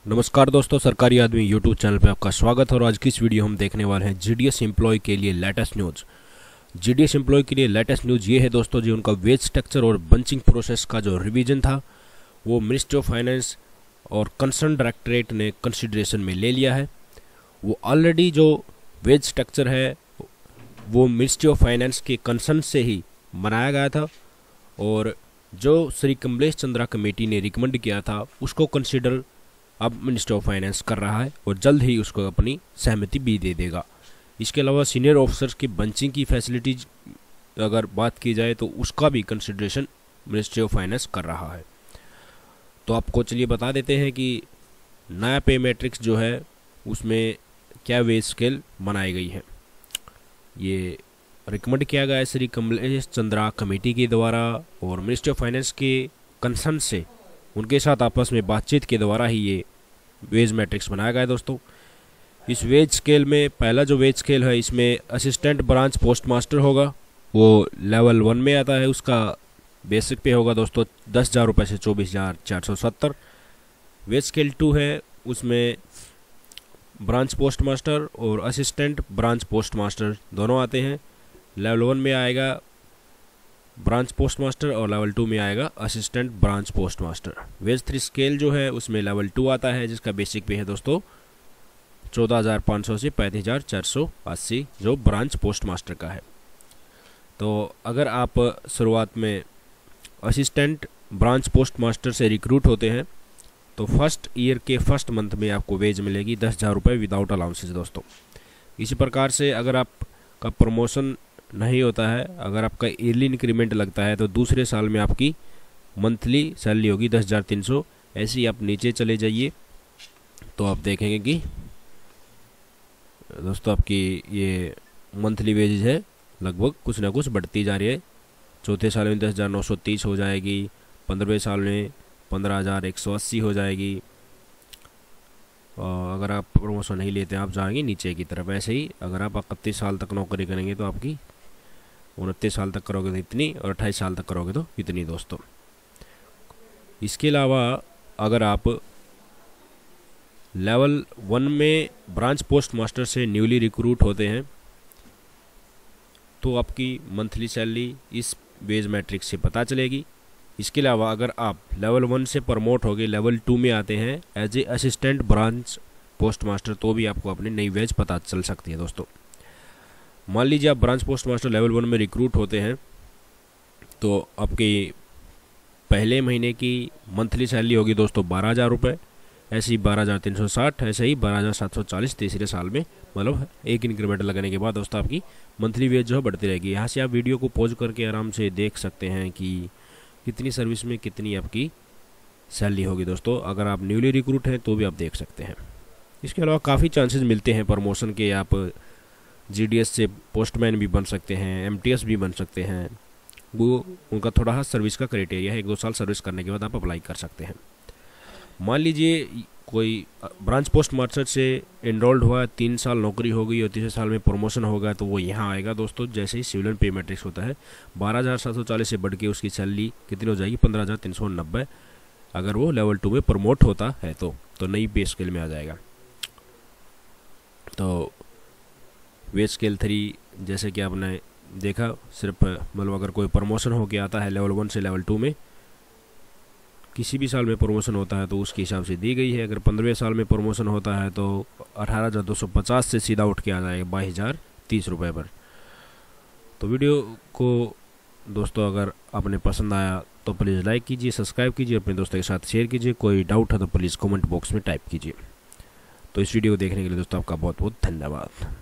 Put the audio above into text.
नमस्कार दोस्तों, सरकारी आदमी यूट्यूब चैनल पे आपका स्वागत है। और आज की इस वीडियो हम देखने वाले हैं जीडीएस एम्प्लॉय के लिए लेटेस्ट न्यूज़। जीडीएस एम्प्लॉय के लिए लेटेस्ट न्यूज़ ये है दोस्तों, जी उनका वेज स्ट्रक्चर और बंचिंग प्रोसेस का जो रिवीजन था वो मिनिस्ट्री ऑफ फाइनेंस और कंसर्न डायरेक्टरेट ने कंसिडरेशन में ले लिया है। वो ऑलरेडी जो वेज स्ट्रक्चर है वो मिनिस्ट्री ऑफ फाइनेंस के कंसर्न से ही बनाया गया था और जो श्री कमलेश चंद्रा कमेटी ने रिकमेंड किया था उसको कंसिडर अब मिनिस्टर ऑफ फाइनेंस कर रहा है और जल्द ही उसको अपनी सहमति भी दे देगा। इसके अलावा सीनियर ऑफिसर्स की बंचिंग की फैसिलिटीज अगर बात की जाए तो उसका भी कंसिडरेशन मिनिस्ट्री ऑफ फाइनेंस कर रहा है। तो आपको चलिए बता देते हैं कि नया पे मैट्रिक्स जो है उसमें क्या वेज स्केल बनाई गई है। ये रिकमेंड किया गया है श्री कमलेश चंद्रा कमेटी के द्वारा और मिनिस्ट्री ऑफ फाइनेंस के कंसर्न से उनके साथ आपस में बातचीत के द्वारा ही ये वेज मैट्रिक्स बनाया गया है दोस्तों। इस वेज स्केल में पहला जो वेज स्केल है इसमें असिस्टेंट ब्रांच पोस्ट मास्टर होगा, वो लेवल 1 में आता है। उसका बेसिक पे होगा दोस्तों 10,000 रुपये से 24,470। वेज स्केल 2 है, उसमें ब्रांच पोस्ट मास्टर और असिस्टेंट ब्रांच पोस्ट मास्टर दोनों आते हैं। लेवल 1 में आएगा ब्रांच पोस्ट मास्टर और लेवल 2 में आएगा assistant branch post master. Wage 3 scale जो है उसमें लेवल 2 आता है जिसका बेसिक पे है दोस्तों 14,500 से 35,480 जो ब्रांच पोस्ट मास्टर का है। तो अगर आप शुरुआत में असिस्टेंट ब्रांच पोस्ट मास्टर से रिक्रूट होते हैं तो फर्स्ट ईयर के फर्स्ट मंथ में आपको वेज मिलेगी 10,000 रुपये विदाउट अलाउंसेस दोस्तों। इसी प्रकार से अगर आपका प्रमोशन नहीं होता है, अगर आपका ईयरली इंक्रीमेंट लगता है तो दूसरे साल में आपकी मंथली सैलरी होगी 10,300। ऐसे ही आप नीचे चले जाइए तो आप देखेंगे कि दोस्तों आपकी ये मंथली वेजेज है लगभग कुछ ना कुछ बढ़ती जा रही है। चौथे साल में 10,930 हो जाएगी, 15वें साल में 15,180 हो जाएगी। और अगर आप प्रमोशन नहीं लेते हैं आप जाएंगे नीचे की तरफ। ऐसे ही अगर आप 31 साल तक नौकरी करेंगे तो आपकी 29 साल तक करोगे तो इतनी और 28 साल तक करोगे तो इतनी दोस्तों। इसके अलावा अगर आप लेवल 1 में ब्रांच पोस्ट मास्टर से न्यूली रिक्रूट होते हैं तो आपकी मंथली सैलरी इस वेज मैट्रिक्स से पता चलेगी। इसके अलावा अगर आप लेवल 1 से प्रमोट होकर लेवल 2 में आते हैं as a assistant branch post master तो भी आपको अपनी नई वेज पता चल सकती है दोस्तों। मान लीजिए आप ब्रांच पोस्ट मास्टर लेवल 1 में रिक्रूट होते हैं तो आपके पहले महीने की मंथली सैलरी होगी दोस्तों 12,000 रुपये, ऐसे ही 12,360, ऐसे ही 12,740 तीसरे साल में, मतलब एक इंक्रीमेंट लगने के बाद दोस्तों आपकी मंथली वेज जो है बढ़ती रहेगी। यहाँ से आप वीडियो को पॉज करके आराम से देख सकते हैं कि कितनी सर्विस में कितनी आपकी सैलरी होगी दोस्तों। अगर आप न्यूली रिक्रूट हैं तो भी आप देख सकते हैं। इसके अलावा काफ़ी चांसेस मिलते हैं प्रमोशन के। आप जीडीएस से पोस्टमैन भी बन सकते हैं, एमटीएस भी बन सकते हैं। वो उनका थोड़ा सा सर्विस का क्राइटेरिया है, 1-2 साल सर्विस करने के बाद आप अप्लाई कर सकते हैं। मान लीजिए कोई ब्रांच पोस्ट मास्टर से एनरोल्ड हुआ, 3 साल नौकरी हो गई और तीसरे साल में प्रमोशन होगा तो वो यहाँ आएगा दोस्तों। जैसे ही सिविल पे मैट्रिक्स होता है 12,740 से बढ़ के उसकी सैलरी कितनी हो जाएगी 15,390। अगर वो लेवल 2 में प्रमोट होता है तो नई पे स्केल में आ जाएगा। तो वेज स्केल 3 जैसे कि आपने देखा, सिर्फ मतलब अगर कोई प्रमोशन होके आता है लेवल 1 से लेवल 2 में, किसी भी साल में प्रमोशन होता है तो उसके हिसाब से दी गई है। अगर 15वें साल में प्रमोशन होता है तो 18,250 से सीधा उठ के आ जाएगा 22,030 रुपये पर। तो वीडियो को दोस्तों अगर आपने पसंद आया तो प्लीज़ लाइक कीजिए, सब्सक्राइब कीजिए, अपने दोस्तों के साथ शेयर कीजिए। कोई डाउट है तो प्लीज़ कमेंट बॉक्स में टाइप कीजिए। तो इस वीडियो को देखने के लिए दोस्तों आपका बहुत बहुत धन्यवाद।